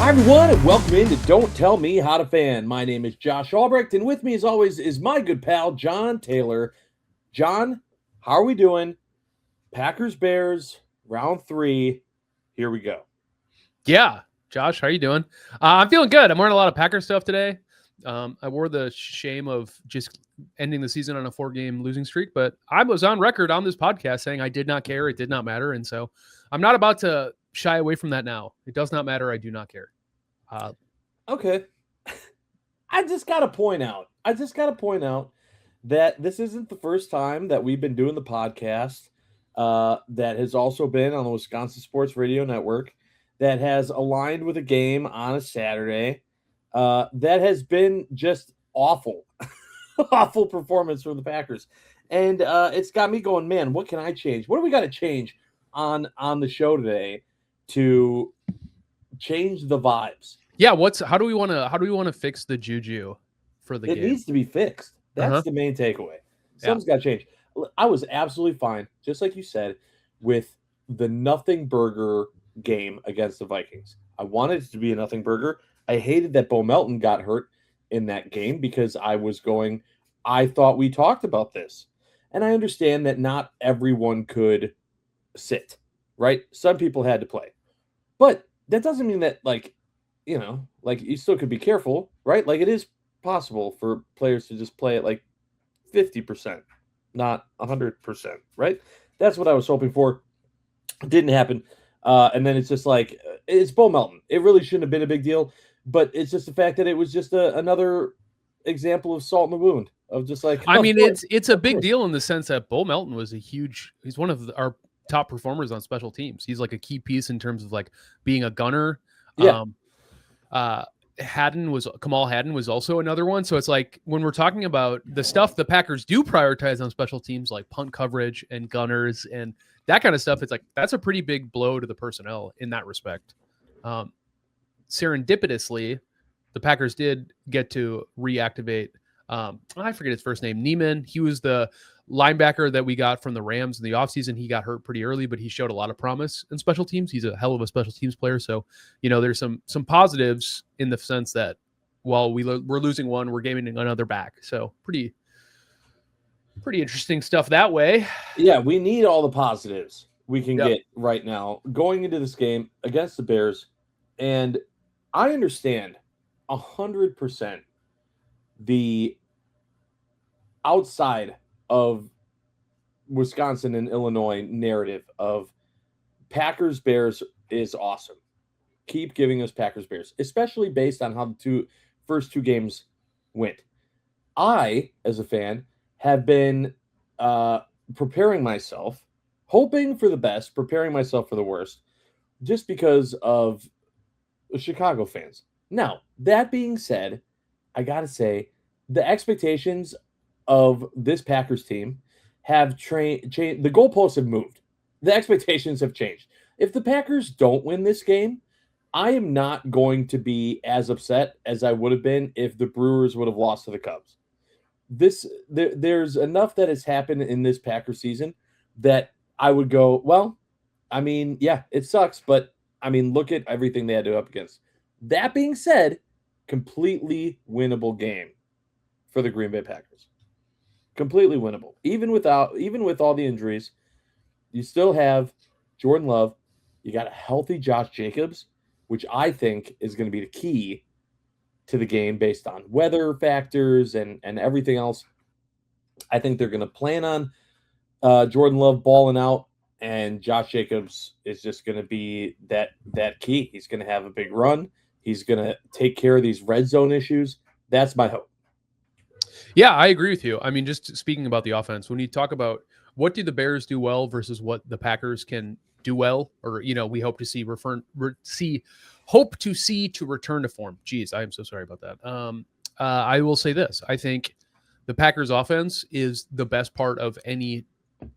Hi, everyone, and welcome into Don't Tell Me How to Fan. My name is Josh Albrecht, and with me, as always, is my good pal, John Taylor. John, how are we doing? Packers Bears, round 3. Here we go. Yeah, Josh, how are you doing? I'm feeling good. I'm wearing a lot of Packer stuff today. I wore the shame of just ending the season on a 4-game losing streak, but I was on record on this podcast saying I did not care. It did not matter. And so I'm not about to shy away from that now. It does not matter. I do not care. Okay. I just got to point out that this isn't the first time that we've been doing the podcast that has also been on the Wisconsin Sports Radio Network that has aligned with a game on a Saturday that has been just awful, awful performance from the Packers. And it's got me going, man, what can I change? What do we got to change on the show today to change the vibes? Yeah, how do we want to fix the juju for the game? It needs to be fixed. That's the main takeaway. Something's got to change. I was absolutely fine, just like you said, with the nothing burger game against the Vikings. I wanted it to be a nothing burger. I hated that Bo Melton got hurt in that game because I thought we talked about this. And I understand that not everyone could sit, right? Some people had to play. But that doesn't mean that, you still could be careful, right? Like, it is possible for players to just play at like 50%, not 100%, right? That's what I was hoping for. It didn't happen. And then it's just like, it's Bo Melton. It really shouldn't have been a big deal, but it's just the fact that it was just another example of salt in the wound of just like, I mean, it's a big deal in the sense that Bo Melton was he's one of our top performers on special teams. He's like a key piece in terms of like being a gunner. Yeah. Kamal Hadden was also another one. So it's like when we're talking about the stuff the Packers do prioritize on special teams, like punt coverage and gunners and that kind of stuff, it's like that's a pretty big blow to the personnel in that respect. Serendipitously, the Packers did get to reactivate. I forget his first name, Neiman. He was the linebacker that we got from the Rams in the offseason. He got hurt pretty early, but he showed a lot of promise in special teams. He's a hell of a special teams player. So, there's some positives in the sense that while we're losing one, we're gaining another back. So pretty interesting stuff that way. Yeah, we need all the positives we can get right now going into this game against the Bears. And I understand 100% the outside of Wisconsin and Illinois narrative of Packers Bears is awesome. Keep giving us Packers Bears, especially based on how the first two games went. I, as a fan, have been preparing myself, hoping for the best, preparing myself for the worst, just because of Chicago fans. Now, that being said, I got to say, the expectations of this Packers team have changed. The goalposts have moved. The expectations have changed. If the Packers don't win this game, I am not going to be as upset as I would have been if the Brewers would have lost to the Cubs. There's enough that has happened in this Packers season that I would go, well, I mean, yeah, it sucks, but I mean, look at everything they had to go up against. That being said, completely winnable game for the Green Bay Packers. Completely winnable. Even with all the injuries, you still have Jordan Love. You got a healthy Josh Jacobs, which I think is going to be the key to the game based on weather factors and everything else. I think they're going to plan on Jordan Love balling out, and Josh Jacobs is just going to be that key. He's going to have a big run. He's going to take care of these red zone issues. That's my hope. Yeah, I agree with you. I mean, just speaking about the offense, when you talk about what do the Bears do well versus what the Packers can do well, or we hope to see to return to form. Jeez, I am so sorry about that. I will say this: I think the Packers' offense is the best part of any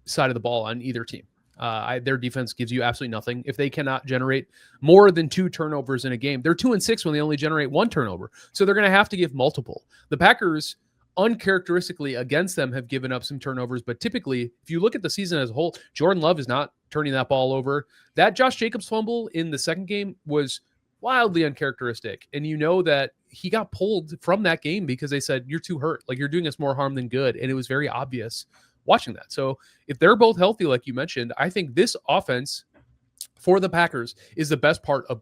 side of the ball on either team. Their defense gives you absolutely nothing. If they cannot generate more than 2 turnovers in a game, they're 2-6 when they only generate 1 turnover. So they're going to have to give multiple. The Packers, uncharacteristically against them, have given up some turnovers, but typically, if you look at the season as a whole, Jordan Love is not turning that ball over. That Josh Jacobs fumble in the second game was wildly uncharacteristic. And you know that he got pulled from that game because they said, you're too hurt. Like, you're doing us more harm than good. And it was very obvious watching that. So if they're both healthy, like you mentioned, I think this offense for the Packers is the best part of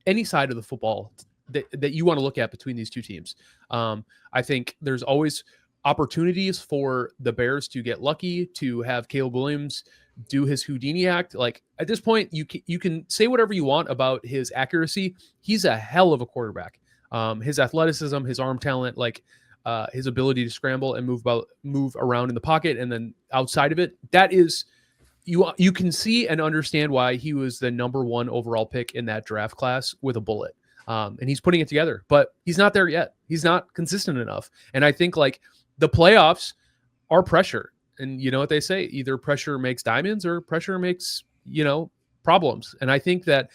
any side of the football that you want to look at between these two teams. I think there's always opportunities for the Bears to get lucky, to have Caleb Williams do his Houdini act. Like, at this point, you can say whatever you want about his accuracy. He's a hell of a quarterback. His athleticism, his arm talent, like his ability to scramble and move around in the pocket and then outside of it. That is, you can see and understand why he was the number 1 overall pick in that draft class with a bullet. And he's putting it together, but he's not there yet. He's not consistent enough. And I think like the playoffs are pressure. And you know what they say, either pressure makes diamonds or pressure makes, problems. And I think that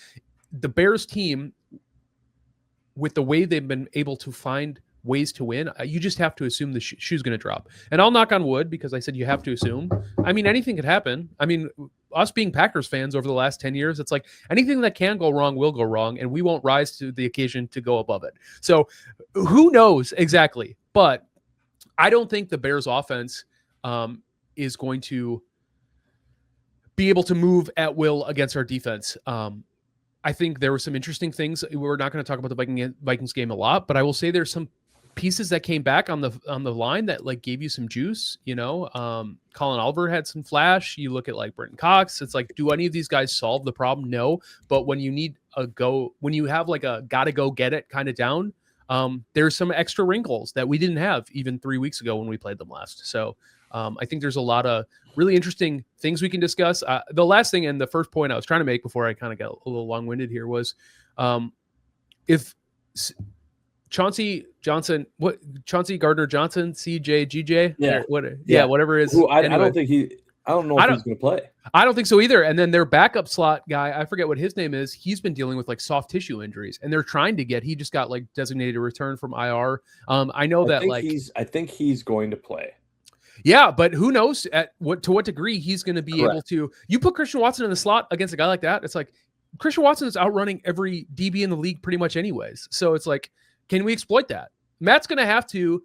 the Bears team, with the way they've been able to find ways to win, you just have to assume the shoe's going to drop. And I'll knock on wood because I said you have to assume. I mean, anything could happen. I mean, us being Packers fans over the last 10 years, it's like anything that can go wrong will go wrong, and we won't rise to the occasion to go above it. So who knows exactly? But I don't think the Bears offense is going to be able to move at will against our defense. I think there were some interesting things. We're not going to talk about the Vikings game a lot, but I will say there's some pieces that came back on the line that like gave you some juice. Colin Oliver had some flash. You look at like Brenton Cox. It's like, do any of these guys solve the problem? No. But when you need when you have like a gotta go get it kind of down, there's some extra wrinkles that we didn't have even 3 weeks ago when we played them last. So I think there's a lot of really interesting things we can discuss. The last thing and the first point I was trying to make before I kind of got a little long-winded here was if Chauncey Gardner-Johnson, CJ, GJ, whatever it is. I don't know if he's going to play. I don't think so either. And then their backup slot guy, I forget what his name is. He's been dealing with like soft tissue injuries, and they're trying to he just got like designated return from IR. I think he's going to play. Yeah, but who knows to what degree he's going to be able to. You put Christian Watson in the slot against a guy like that, it's like Christian Watson is outrunning every DB in the league pretty much anyways. So it's like, can we exploit that? Matt's going to have to,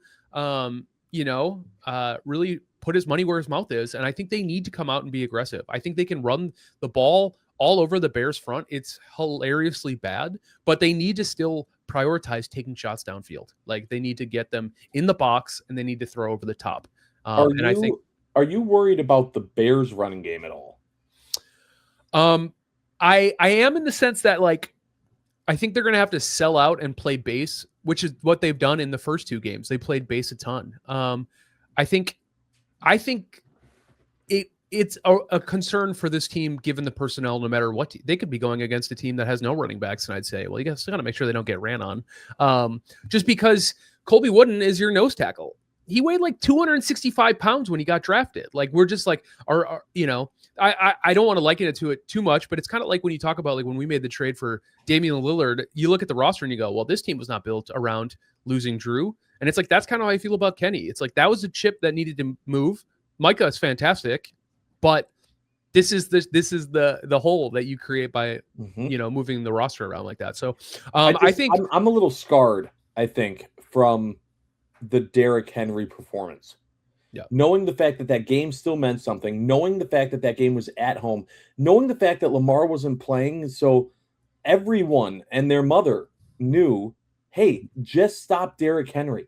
really put his money where his mouth is. And I think they need to come out and be aggressive. I think they can run the ball all over the Bears front. It's hilariously bad, but they need to still prioritize taking shots downfield. Like, they need to get them in the box and they need to throw over the top. Are you worried about the Bears running game at all? I am, in the sense that like, I think they're going to have to sell out and play base, which is what they've done in the first 2 games. They played base a ton. I think it's a concern for this team, given the personnel, no matter what. They could be going against a team that has no running backs. And I'd say, well, you guys got to make sure they don't get ran on. Just because Colby Wooden is your nose tackle. He weighed like 265 pounds when he got drafted. Like, we're just like, I don't want to liken it to it too much, but it's kind of like when you talk about like when we made the trade for Damian Lillard, you look at the roster and you go, well, this team was not built around losing Drew. And it's like, that's kind of how I feel about Kenny. It's like, that was a chip that needed to move. Micah is fantastic, but this is the hole that you create by, moving the roster around like that. So I think I'm a little scarred, I think, from the Derrick Henry performance. Yeah. Knowing the fact that game still meant something, knowing the fact that game was at home, knowing the fact that Lamar wasn't playing, so everyone and their mother knew, hey, just stop Derrick Henry.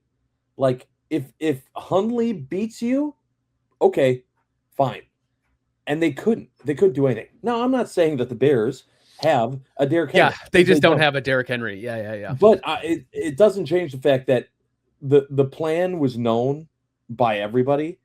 Like, if Hundley beats you, okay, fine. And they couldn't do anything. Now, I'm not saying that the Bears have a Derrick Henry. Yeah, they just don't have a Derrick Henry. Yeah. But it doesn't change the fact that the plan was known by everybody,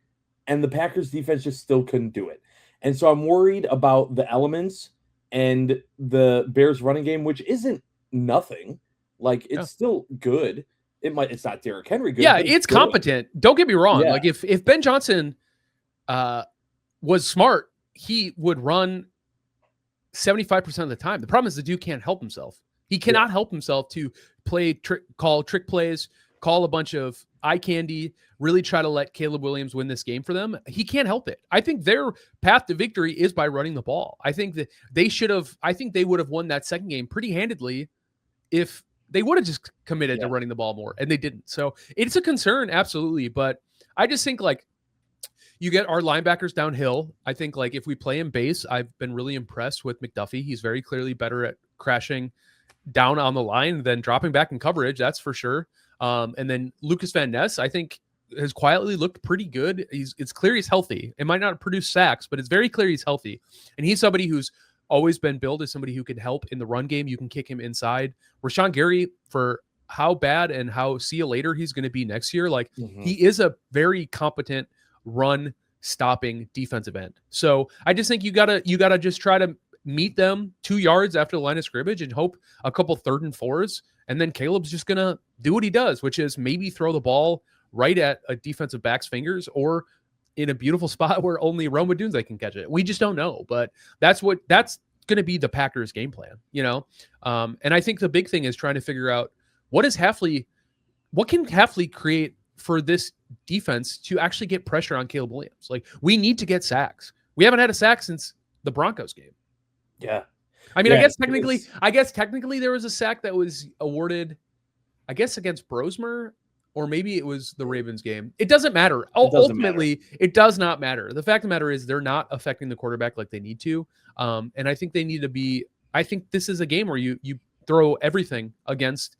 and the Packers defense just still couldn't do it. And so I'm worried about the elements and the Bears running game, which isn't nothing. Like, it's still good. It's not Derrick Henry good. Yeah, it's competent. Don't get me wrong. Yeah. Like, if Ben Johnson was smart, he would run 75% of the time. The problem is the dude can't help himself. He cannot help himself to call trick plays, call a bunch of eye candy, really try to let Caleb Williams win this game for them. He can't help it. I think their path to victory is by running the ball. I think that they would have won that second game pretty handedly if they would have just committed to running the ball more, and they didn't. So it's a concern, absolutely. But I just think like you get our linebackers downhill. I think like if we play in base, I've been really impressed with McDuffie. He's very clearly better at crashing down on the line than dropping back in coverage. That's for sure. And then Lucas Van Ness, I think, has quietly looked pretty good. It's clear he's healthy. It might not produce sacks, but it's very clear he's healthy. And he's somebody who's always been billed as somebody who can help in the run game. You can kick him inside. Rashawn Gary, for how bad and how see you later he's going to be next year, like he is a very competent run stopping defensive end. So I just think you gotta just try to meet them 2 yards after the line of scrimmage and hope a couple 3rd and 4s. And then Caleb's just going to do what he does, which is maybe throw the ball right at a defensive back's fingers or in a beautiful spot where only Rome Odunze can catch it. We just don't know, but that's going to be the Packers game plan, you know? And I think the big thing is trying to figure out what can Hafley create for this defense to actually get pressure on Caleb Williams. Like, we need to get sacks. We haven't had a sack since the Broncos game. Yeah. I mean, I guess technically there was a sack that was awarded, I guess, against Brosmer, or maybe it was the Ravens game. It doesn't matter. Ultimately, it does not matter. The fact of the matter is they're not affecting the quarterback like they need to. And I think they need to be. I think this is a game where you throw everything against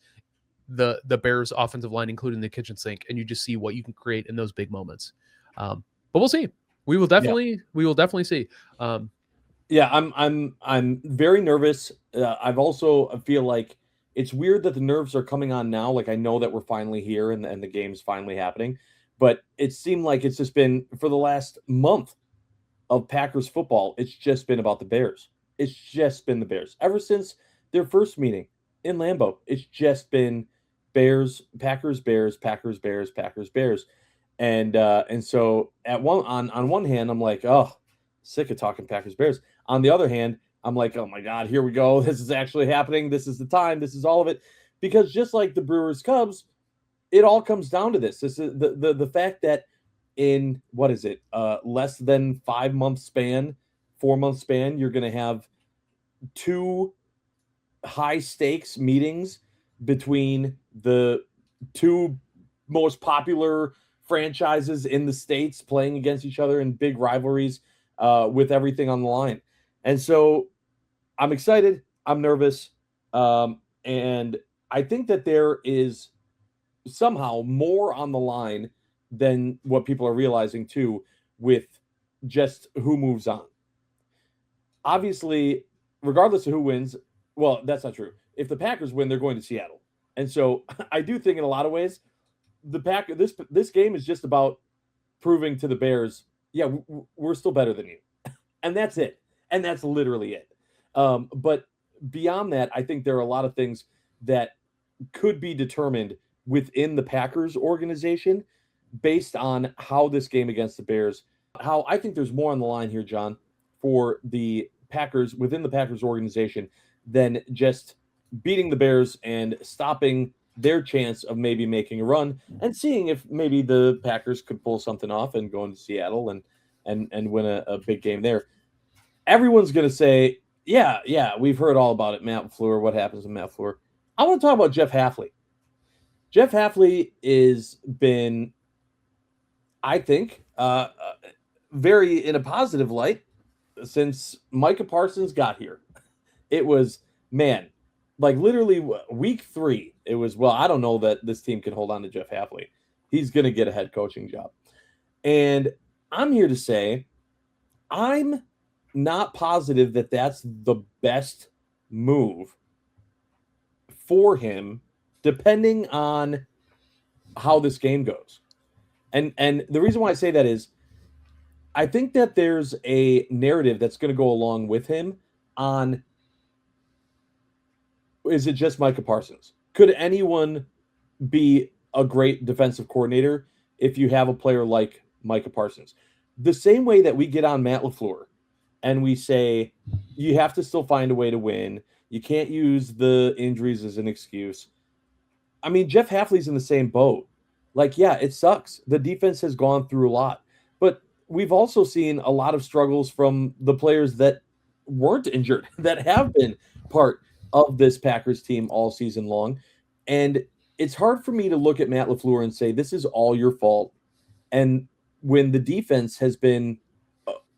the Bears offensive line, including the kitchen sink, and you just see what you can create in those big moments. But we'll see. We will definitely see. Yeah, I'm very nervous. I've also feel like it's weird that the nerves are coming on now. Like, I know that we're finally here and the game's finally happening, but it seemed like it's just been for the last month of Packers football. It's just been about the Bears. It's just been the Bears ever since their first meeting in Lambeau. It's just been Bears, Packers, Bears, Packers, Bears, Packers, Bears, and so on one hand, I'm like, oh, sick of talking Packers, Bears. On the other hand, I'm like, oh my God, here we go. This is actually happening. This is the time. This is all of it. Because just like the Brewers Cubs, it all comes down to this. This is the fact that in less than 4 month span, you're going to have 2 high stakes meetings between the 2 most popular franchises in the States playing against each other in big rivalries with everything on the line. And so I'm excited. I'm nervous. And I think that there is somehow more on the line than what people are realizing too, with just who moves on. Obviously, regardless of who wins, well, that's not true. If the Packers win, they're going to Seattle. And so I do think in a lot of ways, this game is just about proving to the Bears, yeah, we're still better than you. And that's it. And that's literally it. But beyond that, I think there are a lot of things that could be determined within the Packers organization based on how this game against the Bears, how I think there's more on the line here, John, for the Packers within the Packers organization than just beating the Bears and stopping their chance of maybe making a run and seeing if maybe the Packers could pull something off and go into Seattle and win a big game there. Everyone's going to say, yeah, we've heard all about it, Matt LaFleur, what happens to Matt LaFleur. I want to talk about Jeff Hafley. Jeff Hafley has been, I think, very in a positive light since Micah Parsons got here. It was, man, like literally week 3, it was, well, I don't know that this team can hold on to Jeff Hafley. He's going to get a head coaching job. And I'm here to say I'm not positive that that's the best move for him, depending on how this game goes. And the reason why I say that is I think that there's a narrative that's going to go along with him on, is it just Micah Parsons? Could anyone be a great defensive coordinator if you have a player like Micah Parsons? The same way that we get on Matt LaFleur and we say, you have to still find a way to win. You can't use the injuries as an excuse. I mean, Jeff Hafley's in the same boat. Like, yeah, it sucks. The defense has gone through a lot. But we've also seen a lot of struggles from the players that weren't injured, that have been part of this Packers team all season long. And it's hard for me to look at Matt LaFleur and say, this is all your fault. And when the defense has been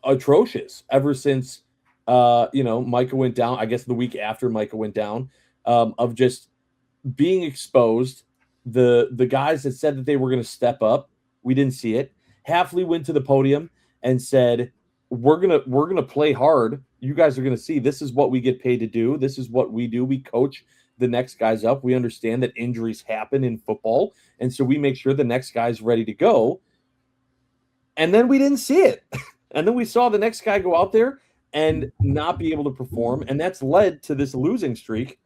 atrocious ever since, Micah went down, I guess the week after Micah went down, of just being exposed. The guys that said that they were going to step up, we didn't see it. Hafley went to the podium and said, we're gonna play hard. You guys are gonna see this is what we get paid to do. This is what we do. We coach the next guys up. We understand that injuries happen in football, and so we make sure the next guy's ready to go. And then we didn't see it. And then we saw the next guy go out there and not be able to perform, and that's led to this losing streak.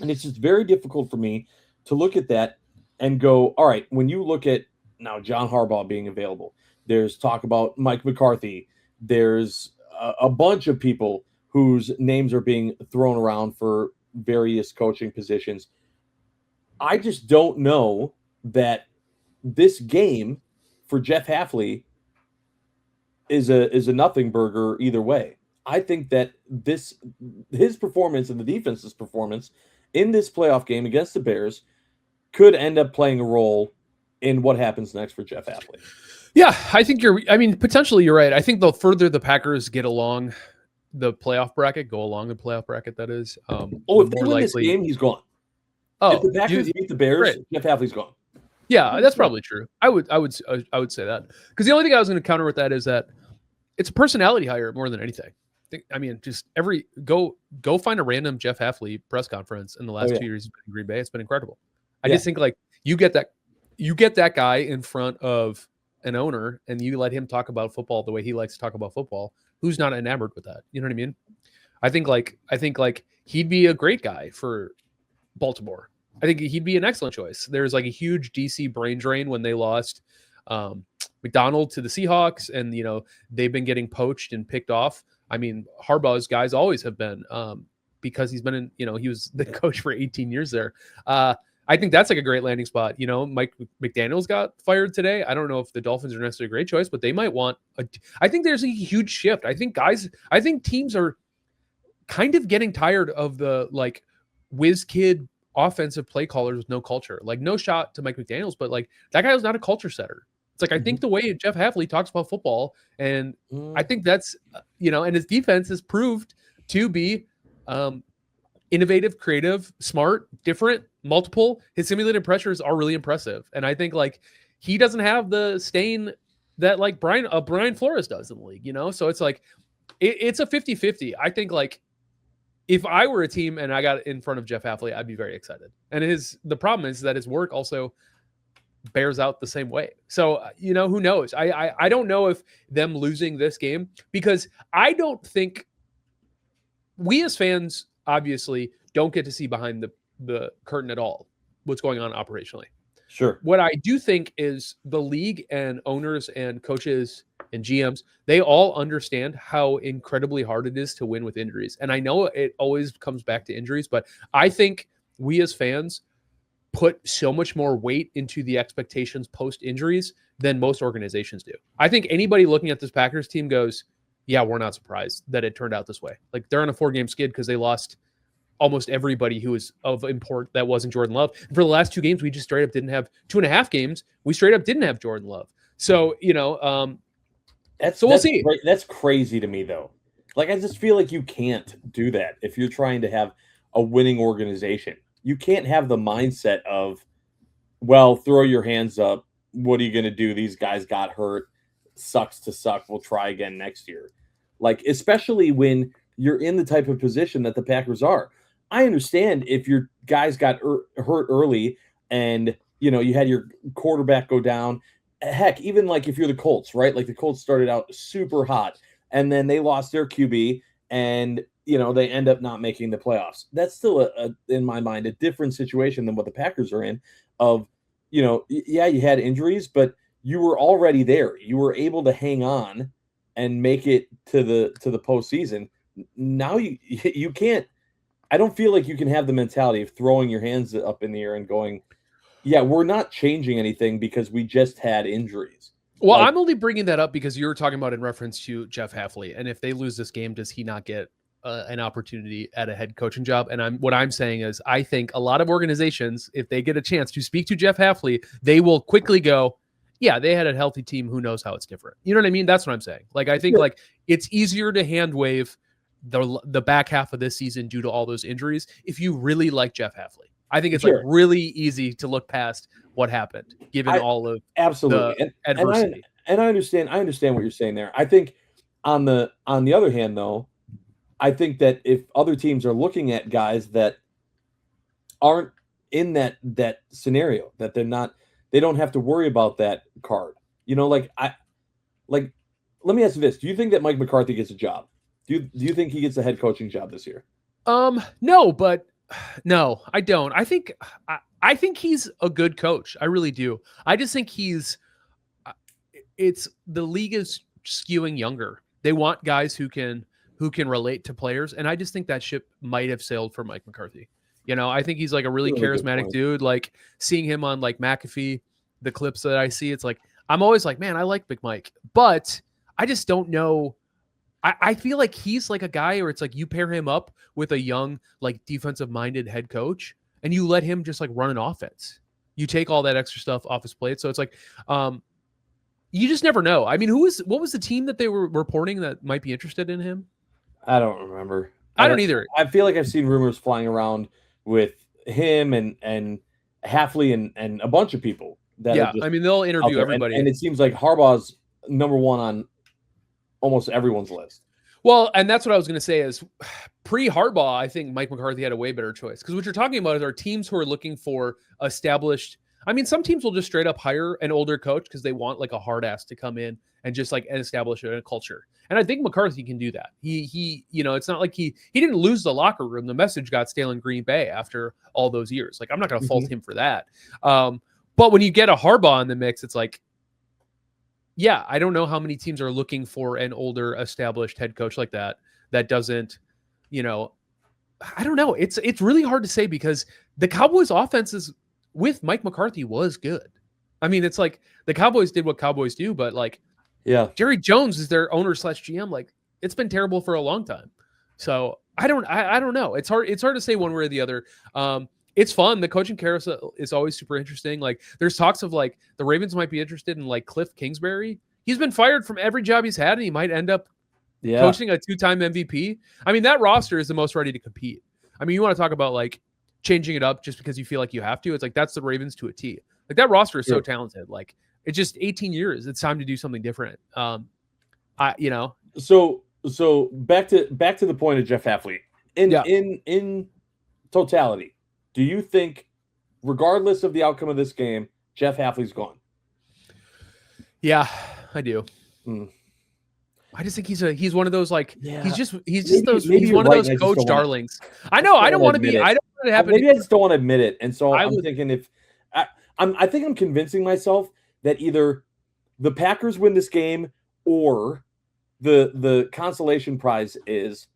And it's just very difficult for me to look at that and go, all right, when you look at now John Harbaugh being available, there's talk about Mike McCarthy. There's a bunch of people whose names are being thrown around for various coaching positions. I just don't know that this game for Jeff Hafley is a nothing burger either way. I think that his performance and the defense's performance in this playoff game against the Bears could end up playing a role in what happens next for Jeff Hafley. Yeah, I think potentially you're right. I think the further the Packers get along the playoff bracket, that is. If they win this game, he's gone. Oh, if the Packers beat the Bears, right. Jeff Hafley's gone. Yeah, that's probably true. I would say that, because the only thing I was going to counter with that is that it's a personality hire more than anything. Just go find a random Jeff Hafley press conference in the last 2 years he's been in Green Bay. It's been incredible. I just think you get that guy in front of an owner and you let him talk about football the way he likes to talk about football. Who's not enamored with that? You know what I mean? I think he'd be a great guy for Baltimore. I think he'd be an excellent choice. There's a huge DC brain drain when they lost McDonald to the Seahawks, and they've been getting poached and picked off. Harbaugh's guys always have been, because he's been he was the coach for 18 years there. I think that's a great landing spot. Mike McDaniels got fired today. I don't know if the Dolphins are necessarily a great choice, but they might want I think there's a huge shift. I think teams are kind of getting tired of the whiz kid offensive play callers with no culture. No shot to Mike McDaniels, but that guy was not a culture setter. It's I think the way Jeff Hafley talks about football, and I think that's, and his defense has proved to be innovative, creative, smart, different, multiple. His simulated pressures are really impressive. And I think he doesn't have the stain that Brian Flores does in the league, So it's it's a 50-50. I think if I were a team and I got in front of Jeff Hafley, I'd be very excited. And the problem is that his work also bears out the same way. So, who knows? I don't know if them losing this game, because I don't think we as fans obviously don't get to see behind the curtain at all what's going on operationally. Sure. What I do think is the league and owners and coaches and GMs, they all understand how incredibly hard it is to win with injuries. And I know it always comes back to injuries, but I think we as fans put so much more weight into the expectations post injuries than most organizations do. I think anybody looking at this Packers team goes, yeah, we're not surprised that it turned out this way. They're on a 4-game skid because they lost almost everybody who was of import that wasn't Jordan Love. And for the last 2 games, we just straight up didn't have 2.5 games. We straight up didn't have Jordan Love. So, we'll see. That's crazy to me, though. I just feel like you can't do that if you're trying to have a winning organization. You can't have the mindset of, well, throw your hands up. What are you going to do? These guys got hurt. Sucks to suck. We'll try again next year. Especially when you're in the type of position that the Packers are. I understand if your guys got hurt early and, you had your quarterback go down. Heck, even if you're the Colts, right? The Colts started out super hot and then they lost their QB and, they end up not making the playoffs. That's still, in my mind, a different situation than what the Packers are in of, yeah, you had injuries, but you were already there. You were able to hang on and make it to the postseason. Now you can't. I don't feel like you can have the mentality of throwing your hands up in the air and going, yeah, we're not changing anything because we just had injuries. Well, I'm only bringing that up because you were talking about in reference to Jeff Hafley. And if they lose this game, does he not get an opportunity at a head coaching job. And what I'm saying is, I think a lot of organizations, if they get a chance to speak to Jeff Hafley, they will quickly go, yeah, they had a healthy team. Who knows how it's different? You know what I mean? That's what I'm saying. Like, I think like it's easier to hand wave the back half of this season due to all those injuries if you really like Jeff Hafley. I think it's like really easy to look past what happened given all of absolutely the adversity. And I understand what you're saying there. I think on the other hand, though, I think that if other teams are looking at guys that aren't in that scenario, that they don't have to worry about that card. You know, let me ask you this: do you think that Mike McCarthy gets a job? Do you think he gets a head coaching job this year? No, I don't. I think he's a good coach. I really do. I just think the league is skewing younger. They want guys who can relate to players, and I just think that ship might have sailed for Mike McCarthy. You know, I think he's like a really charismatic dude. Like seeing him on like McAfee, the clips that I see, it's like I'm always like, man, I like Big Mike, but I just don't know. I feel like he's like a guy where it's like you pair him up with a young, like defensive minded head coach and you let him just like run an offense. You take all that extra stuff off his plate. So it's like, you just never know. I mean, what was the team that they were reporting that might be interested in him? I don't remember. I don't either. I feel like I've seen rumors flying around with him and Hafley and a bunch of people. I mean, they'll interview everybody. And it seems like Harbaugh's number one on almost everyone's list. Well, and that's what I was going to say is pre-Harbaugh, I think Mike McCarthy had a way better choice. Because what you're talking about are teams who are looking for established. I mean, some teams will just straight up hire an older coach because they want like a hard ass to come in and just like establish a culture. And I think McCarthy can do that. He it's not like he didn't lose the locker room. The message got stale in Green Bay after all those years. Like, I'm not going to fault him for that. But when you get a Harbaugh in the mix, it's like, yeah, I don't know how many teams are looking for an older established head coach like that doesn't, I don't know. It's really hard to say because the Cowboys offenses with Mike McCarthy was good. I mean, it's like the Cowboys did what Cowboys do, but like, yeah, Jerry Jones is their owner / GM. Like, it's been terrible for a long time. So I don't know. It's hard to say one way or the other. It's fun. The coaching carousel is always super interesting. Like, there's talks of like the Ravens might be interested in like Cliff Kingsbury. He's been fired from every job he's had, and he might end up coaching a 2-time MVP. I mean, that roster is the most ready to compete. I mean, you want to talk about like changing it up just because you feel like you have to. It's like that's the Ravens to a T. Like, that roster is so talented. Like, it's just 18 years. It's time to do something different. So back to the point of Jeff Hafley. In totality, do you think, regardless of the outcome of this game, Jeff Hafley's gone? Yeah, I do. I just think he's one of those like he's one of those coach darlings. I know. I don't want to be. I don't want it to happen. Maybe I just don't want to admit it. And so I'm thinking I think I'm convincing myself that either the Packers win this game or the consolation prize is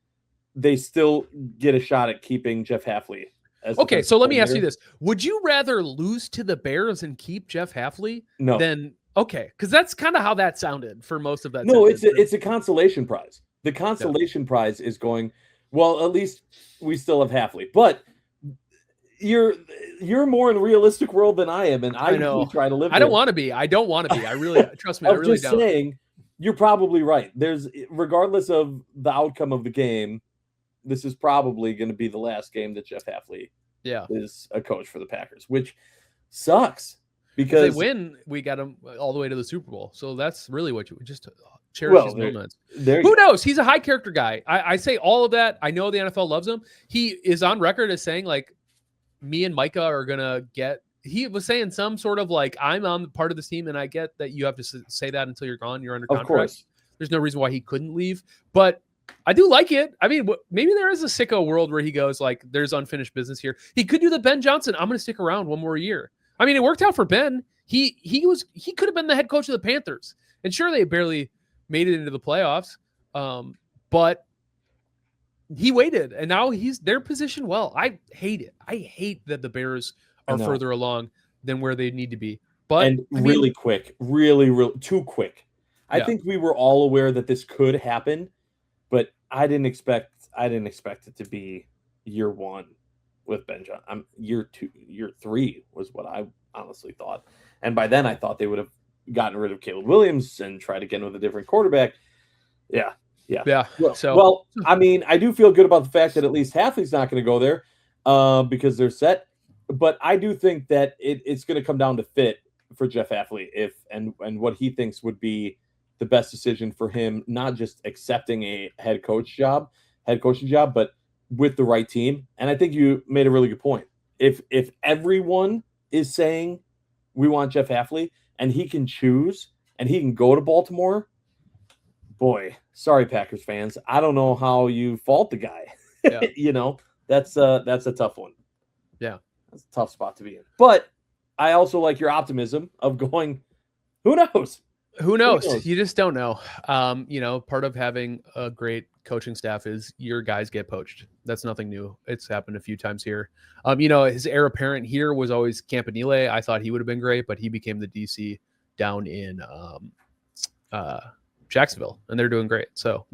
they still get a shot at keeping Jeff Hafley. Okay, so let me ask you this. Would you rather lose to the Bears and keep Jeff Hafley than because that's kind of how that sounded for most of that. No, it's a consolation prize. The consolation prize is going, well, at least we still have Hafley. But you're more in a realistic world than I am, and I know. Try to live. I don't want to be. I don't want to be. I really trust me. I really don't. Saying, you're probably right. Regardless of the outcome of the game, this is probably going to be the last game that Jeff Hafley is a coach for the Packers, which sucks because if they win, we got him all the way to the Super Bowl. So that's really what you just cherish his moments. Who knows? He's a high character guy. I say all of that. I know the NFL loves him. He is on record as saying like, me and Micah are going to get, he was saying some sort of like, I'm on part of this team and I get that you have to say that until you're gone. You're under contract. Of course. There's no reason why he couldn't leave, but I do like it. I mean, maybe there is a sicko world where he goes like, there's unfinished business here. He could do the Ben Johnson. I'm going to stick around one more year. I mean, it worked out for Ben. He could have been the head coach of the Panthers, and sure, they barely made it into the playoffs. But he waited, and now they're positioned well. I hate it. I hate that the Bears are further along than where they need to be. But really too quick. I think we were all aware that this could happen, but I didn't expect I didn't expect it to be year one with Ben Johnson. Year 3 was what I honestly thought. And by then I thought they would have gotten rid of Caleb Williams and tried to get with a different quarterback. Yeah. Well, I mean, I do feel good about the fact that at least Hafley's not going to go there because they're set. But I do think that it's going to come down to fit for Jeff Hafley and what he thinks would be the best decision for him, not just accepting a head coaching job, but with the right team. And I think you made a really good point. If everyone is saying we want Jeff Hafley and he can choose and he can go to Baltimore, boy, sorry, Packers fans. I don't know how you fault the guy. Yeah. That's a tough one. Yeah. That's a tough spot to be in. But I also like your optimism of going, who knows? Who knows? You just don't know. Part of having a great coaching staff is your guys get poached. That's nothing new. It's happened a few times here. His heir apparent here was always Campanile. I thought he would have been great, but he became the DC down in Jacksonville, and they're doing great. So,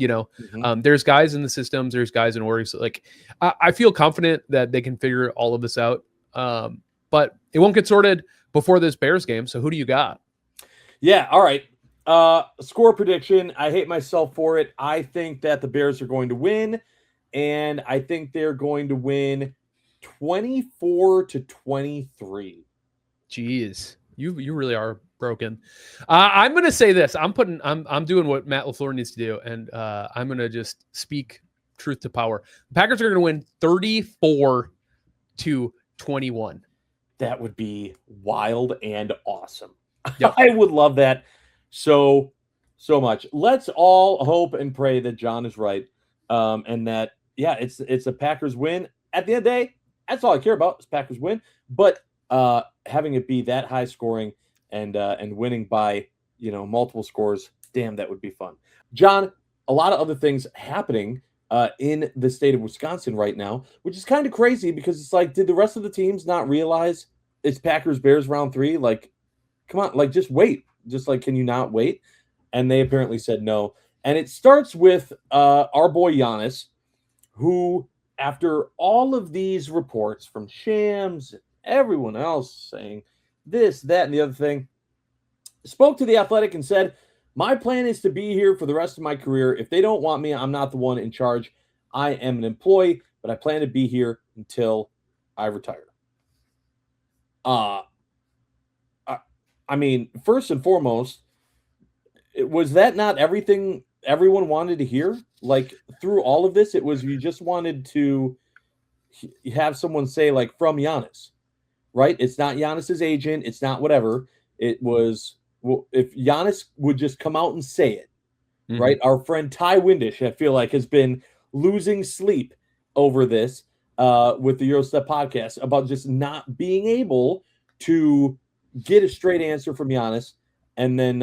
there's guys in the systems, there's guys in orgs. So, I feel confident that they can figure all of this out. But it won't get sorted before this Bears game. So who do you got? Yeah. All right. Score prediction. I hate myself for it. I think that the Bears are going to win, and I think they're going to win 24-23. Jeez, you really are broken. I'm going to say this. I'm doing what Matt LaFleur needs to do, and I'm going to just speak truth to power. The Packers are going to win 34-21. That would be wild and awesome. Yep. I would love that so much. Let's all hope and pray that John is right, and that it's a Packers win. At the end of the day, that's all I care about is Packers win. But having it be that high scoring and winning by multiple scores, damn, that would be fun. John, a lot of other things happening in the state of Wisconsin right now, which is kind of crazy because it's like, did the rest of the teams not realize it's Packers Bears round 3? Like, come on, just wait. Just can you not wait? And they apparently said no. And it starts with our boy Giannis, who, after all of these reports from Shams and everyone else saying this, that, and the other thing, spoke to The Athletic and said, my plan is to be here for the rest of my career. If they don't want me, I'm not the one in charge. I am an employee, but I plan to be here until I retire. I mean, first and foremost, was that not everything everyone wanted to hear? Through all of this, it was you just wanted to have someone say, from Giannis, right? It's not Giannis's agent. It's not whatever. It was, well, if Giannis would just come out and say it, right? Our friend Ty Windish, I feel like, has been losing sleep over this with the Eurostep podcast about just not being able to get a straight answer from Giannis, and then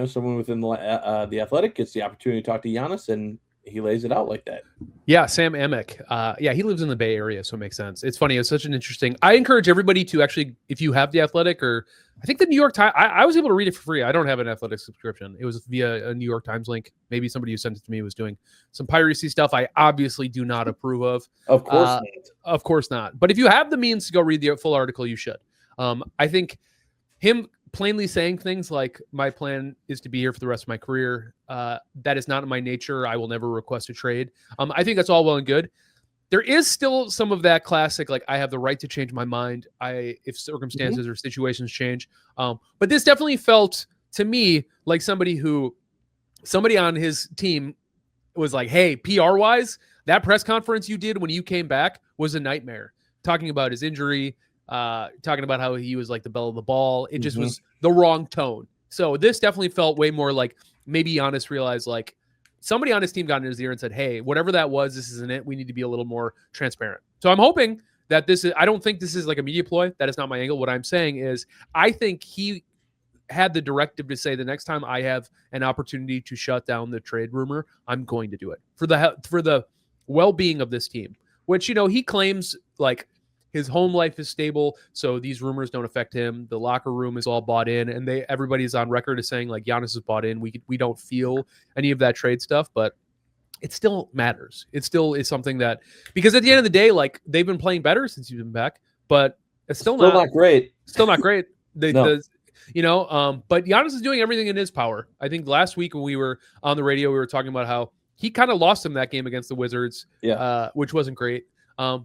someone within the Athletic gets the opportunity to talk to Giannis, and he lays it out like that. Yeah, Sam Amick. He lives in the Bay Area, so it makes sense. It's funny. It's such an interesting. I encourage everybody to actually, if you have the Athletic, or I think the New York Times. I was able to read it for free. I don't have an Athletic subscription. It was via a New York Times link. Maybe somebody who sent it to me was doing some piracy stuff. I obviously do not approve of. Of course not. Of course not. But if you have the means to go read the full article, you should. I think him plainly saying things like, my plan is to be here for the rest of my career. That is not in my nature. I will never request a trade. I think that's all well and good. There is still some of that classic, I have the right to change my mind if circumstances or situations change. But this definitely felt to me like somebody on his team was like, hey, PR wise, that press conference you did when you came back was a nightmare. Talking about his injury, talking about how he was like the belle of the ball. It just was the wrong tone. So this definitely felt way more like maybe Giannis realized somebody on his team got in his ear and said, hey, whatever that was, this isn't it. We need to be a little more transparent. So I'm hoping that I don't think this is like a media ploy. That is not my angle. What I'm saying is I think he had the directive to say the next time I have an opportunity to shut down the trade rumor, I'm going to do it for the well-being of this team, which, he claims his home life is stable, so these rumors don't affect him. The locker room is all bought in, and everybody's on record as saying Giannis is bought in. We don't feel any of that trade stuff, but it still matters. It still is something that, because at the end of the day, like, they've been playing better since you've been back, but it's still not great. Still not great. No. But Giannis is doing everything in his power. I think last week when we were on the radio, we were talking about how he kind of lost him that game against the Wizards, which wasn't great.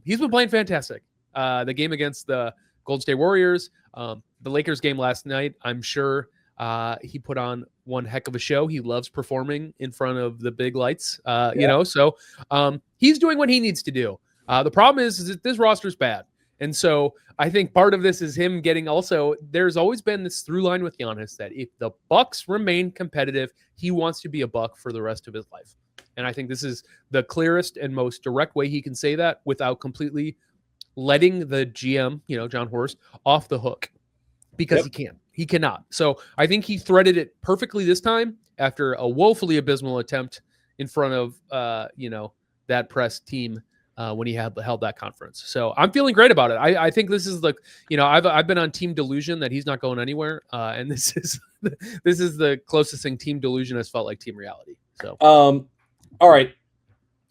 He's been playing fantastic. The game against the Golden State Warriors, the Lakers game last night, I'm sure he put on one heck of a show. He loves performing in front of the big lights, so he's doing what he needs to do. The problem is that this roster is bad. And so I think part of this is him getting there's always been this through line with Giannis that if the Bucks remain competitive, he wants to be a Buck for the rest of his life. And I think this is the clearest and most direct way he can say that without completely letting the GM, John Horst, off the hook, because he cannot. So I think he threaded it perfectly this time after a woefully abysmal attempt in front of, that press team when he held that conference. So I'm feeling great about it. I think this is I've been on team delusion that he's not going anywhere. And this is the closest thing team delusion has felt like team reality. So, all right.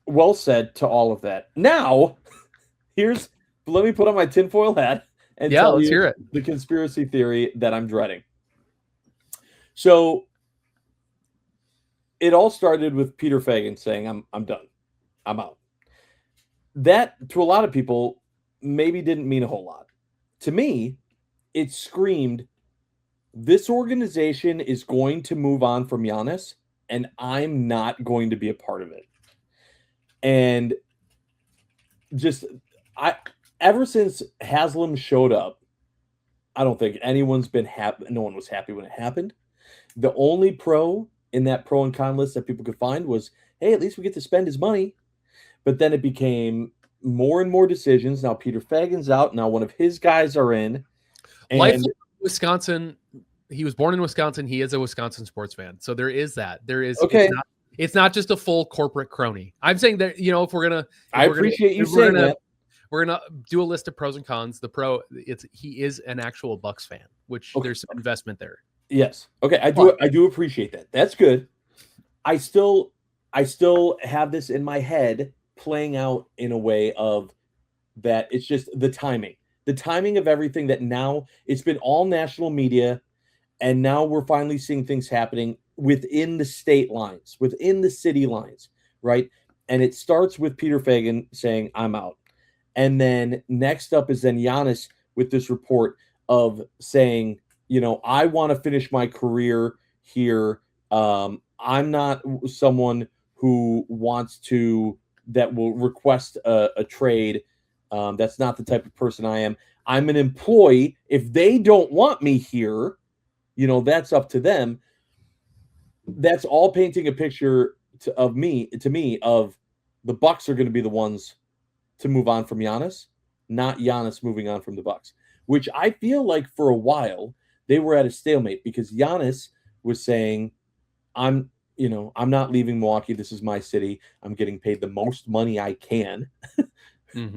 Well said to all of that. Now let me put on my tinfoil hat and tell you hear it. The conspiracy theory that I'm dreading. So it all started with Peter Feigin saying, I'm done. I'm out. That, to a lot of people, maybe didn't mean a whole lot. To me, it screamed, this organization is going to move on from Giannis, and I'm not going to be a part of it. And ever since Haslam showed up, I don't think anyone's been happy. No one was happy when it happened. The only pro in that pro and con list that people could find was, hey, at least we get to spend his money. But then it became more and more decisions. Now Peter Feigin's out. Now one of his guys are in. And Wisconsin. He was born in Wisconsin. He is a Wisconsin sports fan. So there is that. There is. Okay. It's not just a full corporate crony. I'm saying that, if we're going to. I appreciate you saying that. We're going to do a list of pros and cons. He is an actual Bucks fan, which there's some investment there. Yes. Okay. I do appreciate that. That's good. I still have this in my head playing out in a way of that. It's just the timing of everything, that now it's been all national media. And now we're finally seeing things happening within the state lines, within the city lines. Right. And it starts with Peter Feigin saying, I'm out. And then next up is then Giannis with this report of saying, I want to finish my career here. I'm not someone who that will request a trade. That's not the type of person I am. I'm an employee. If they don't want me here, that's up to them. That's all painting a picture to me of the Bucks are going to be the ones to move on from Giannis, not Giannis moving on from the Bucks, which I feel like for a while they were at a stalemate because Giannis was saying, I'm not leaving Milwaukee. This is my city. I'm getting paid the most money I can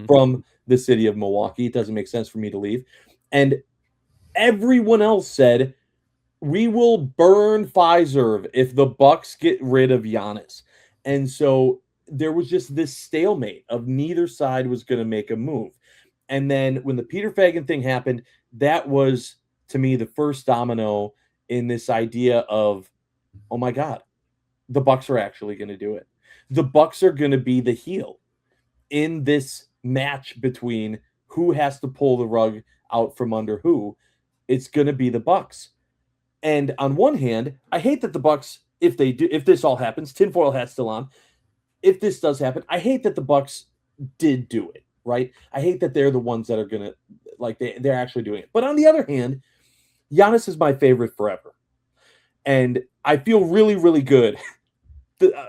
from the city of Milwaukee. It doesn't make sense for me to leave. And everyone else said, we will burn Fiserv if the Bucks get rid of Giannis. And so there was just this stalemate of neither side was going to make a move. And then when the Peter Feigin thing happened, that was, to me, the first domino in this idea of, oh my God, the Bucks are actually going to do it. The Bucks are going to be the heel in this match between who has to pull the rug out from under who. It's going to be the Bucks. And on one hand, I hate that the Bucks, if this all happens, tinfoil hat still on, if this does happen, I hate that the Bucks did do it, right? I hate that they're the ones that are going to, they're actually doing it. But on the other hand, Giannis is my favorite forever. And I feel really, really good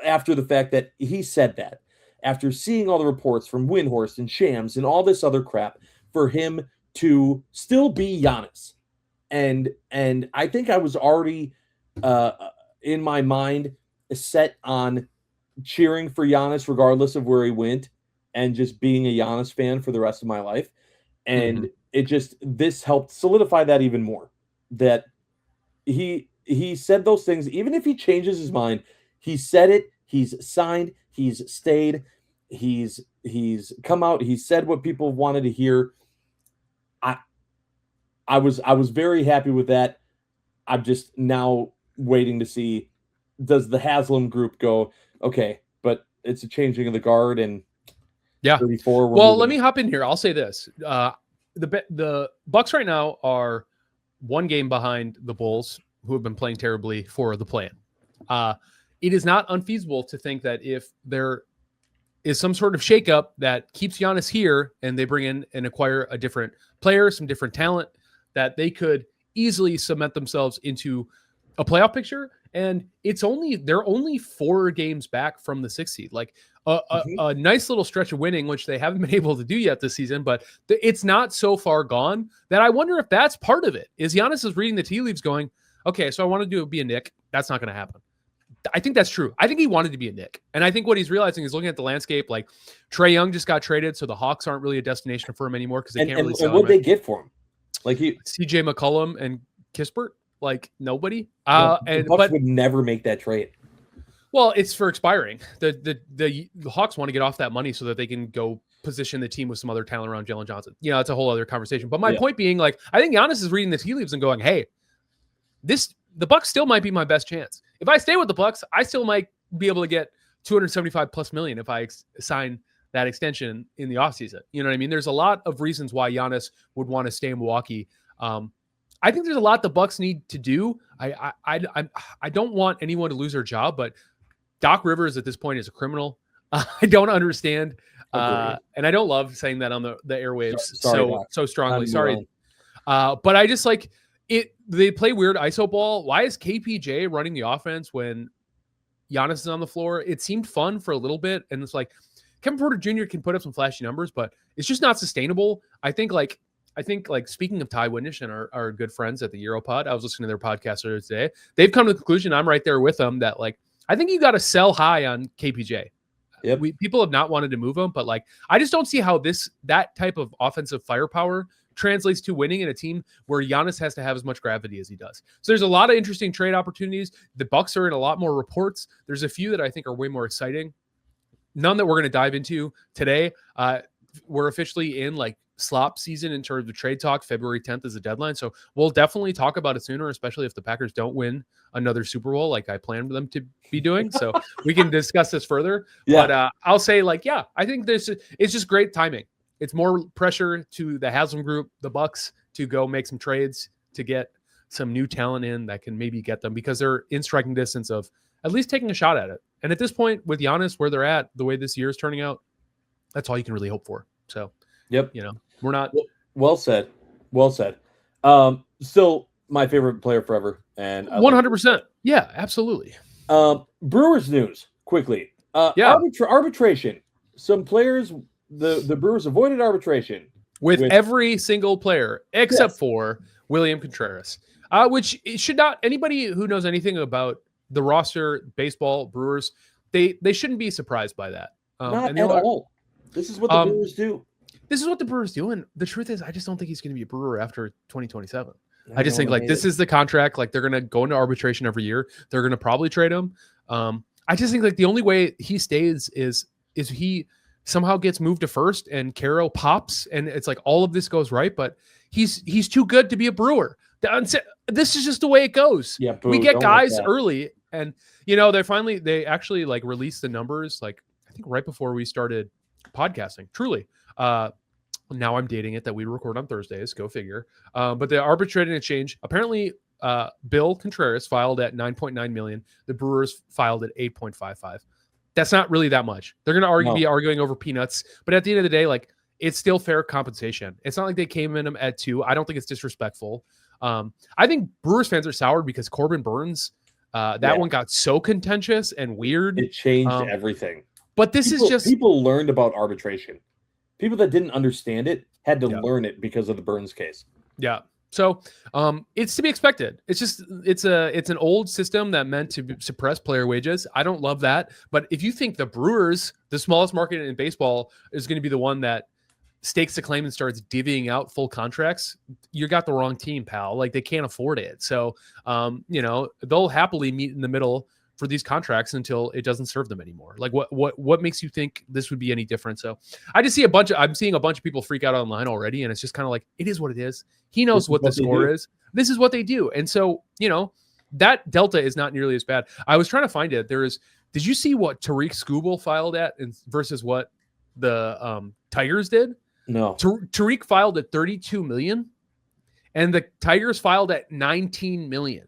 after the fact that he said that, after seeing all the reports from Windhorst and Shams and all this other crap, for him to still be Giannis. And I think I was already in my mind set on cheering for Giannis regardless of where he went and just being a Giannis fan for the rest of my life. And this helped solidify that even more, that he said those things. Even if he changes his mind, he said it. He's signed. He's stayed. He's come out. He said what people wanted to hear. I was very happy with that. I'm just now waiting to see, does the Haslam group go, okay, but it's a changing of the guard, and 34. Well, let me hop in here. I'll say this: the Bucks right now are one game behind the Bulls, who have been playing terribly for the play-in. It is not unfeasible to think that if there is some sort of shakeup that keeps Giannis here, and they bring in and acquire a different player, some different talent, that they could easily cement themselves into a playoff picture. And they're only 4 games back from the 6th seed. Like a nice little stretch of winning, which they haven't been able to do yet this season, but it's not so far gone that I wonder if that's part of it. Is Giannis is reading the tea leaves going, okay, so I want to be a Knick. That's not going to happen. I think that's true. I think he wanted to be a Knick. And I think what he's realizing is looking at the landscape, like Trae Young just got traded, so the Hawks aren't really a destination for him anymore because they can't really sell him. And what they get for him? Like CJ McCollum and Kispert, like nobody. The Bucks would never make that trade. Well, it's for expiring. The Hawks want to get off that money so that they can go position the team with some other talent around Jalen Johnson. You know, it's a whole other conversation. But my point being, like, I think Giannis is reading the tea leaves and going, hey, the Bucks still might be my best chance. If I stay with the Bucks, I still might be able to get $275+ million if I sign that extension in the offseason. You know what I mean? There's a lot of reasons why Giannis would want to stay in Milwaukee. I think there's a lot the Bucks need to do. I don't want anyone to lose their job, but Doc Rivers at this point is a criminal. I don't understand. And I don't love saying that on the airwaves so strongly. Sorry. But I just like it. They play weird ISO ball. Why is KPJ running the offense when Giannis is on the floor? It seemed fun for a little bit. And it's like Kevin Porter Jr. can put up some flashy numbers, but it's just not sustainable. I think speaking of Ty Windish and our good friends at the Europod, I was listening to their podcast earlier today. They've come to the conclusion, I'm right there with them, that like, I think you got to sell high on KPJ. Yep. People have not wanted to move him, but like, I just don't see how that type of offensive firepower translates to winning in a team where Giannis has to have as much gravity as he does. So there's a lot of interesting trade opportunities. The Bucks are in a lot more reports. There's a few that I think are way more exciting. None that we're going to dive into today. We're officially in like slop season in terms of trade talk. February 10th is the deadline. So we'll definitely talk about it sooner, especially if the Packers don't win another Super Bowl like I planned them to be doing. So we can discuss this further. Yeah. But I'll say I think it's just great timing. It's more pressure to the Haslam group, the Bucks, to go make some trades to get some new talent in that can maybe get them, because they're in striking distance of at least taking a shot at it. And at this point with Giannis, where they're at, the way this year is turning out, that's all you can really hope for. So, we're not. Well said. Still my favorite player forever. And 100%. Yeah, absolutely. Brewers news quickly. Arbitration. Some players, the Brewers avoided arbitration with every single player except for William Contreras, which should not, anybody who knows anything about the roster, baseball, Brewers, they shouldn't be surprised by that. Not at all. This is what the Brewers do. This is what the Brewers do. And the truth is, I just don't think he's going to be a Brewer after 2027. I just think this is the contract. Like, they're going to go into arbitration every year. They're going to probably trade him. I just think like the only way he stays is he somehow gets moved to first and Caro pops and it's like all of this goes right, but he's too good to be a Brewer. This is just the way it goes. Yeah, we get guys early, and they actually like released the numbers like I think right before we started podcasting. Truly. Now I'm dating it that we record on Thursdays. Go figure. But the arbitrating exchange, apparently Bill Contreras filed at $9.9 million. The Brewers filed at $8.55. That's not really that much. They're going to be arguing over peanuts. But at the end of the day, like, it's still fair compensation. It's not like they came in them at 2. I don't think it's disrespectful. I think Brewers fans are soured because Corbin Burns, one got so contentious and weird. It changed everything. But people learned about arbitration. People that didn't understand it had to learn it because of the Burns case. Yeah. So it's to be expected. It's an old system that meant to suppress player wages. I don't love that. But if you think the Brewers, the smallest market in baseball, is going to be the one that stakes a claim and starts divvying out full contracts, you got the wrong team, pal. Like, they can't afford it. So, they'll happily meet in the middle for these contracts until it doesn't serve them anymore. Like what makes you think this would be any different? So I'm seeing a bunch of people freak out online already, and it's just kind of like, it is what it is. He knows what the score is. This is what they do. And so, that delta is not nearly as bad. I was trying to find it. Did you see what Tariq Skubal filed at versus what the Tigers did? No. Tariq filed at 32 million and the Tigers filed at 19 million.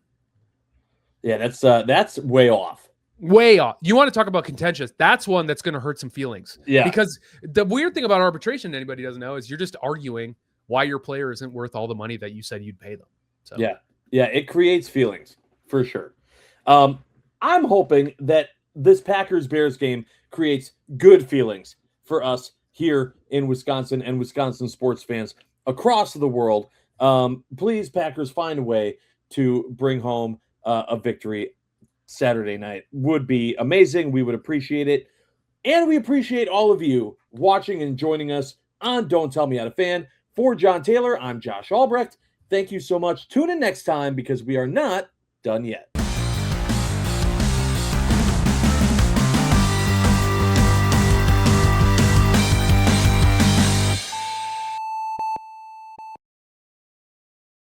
Yeah, that's way off. Way off. You want to talk about contentious? That's one that's going to hurt some feelings. Yeah. Because the weird thing about arbitration, anybody doesn't know, is you're just arguing why your player isn't worth all the money that you said you'd pay them. So yeah, it creates feelings for sure. I'm hoping that this Packers-Bears game creates good feelings for us here in Wisconsin and Wisconsin sports fans across the world. Please, Packers, find a way to bring home a victory Saturday night. Would be amazing. We would appreciate it. And we appreciate all of you watching and joining us on Don't Tell Me How to Fan. For John Taylor, I'm Josh Albrecht. Thank you so much. Tune in next time because we are not done yet.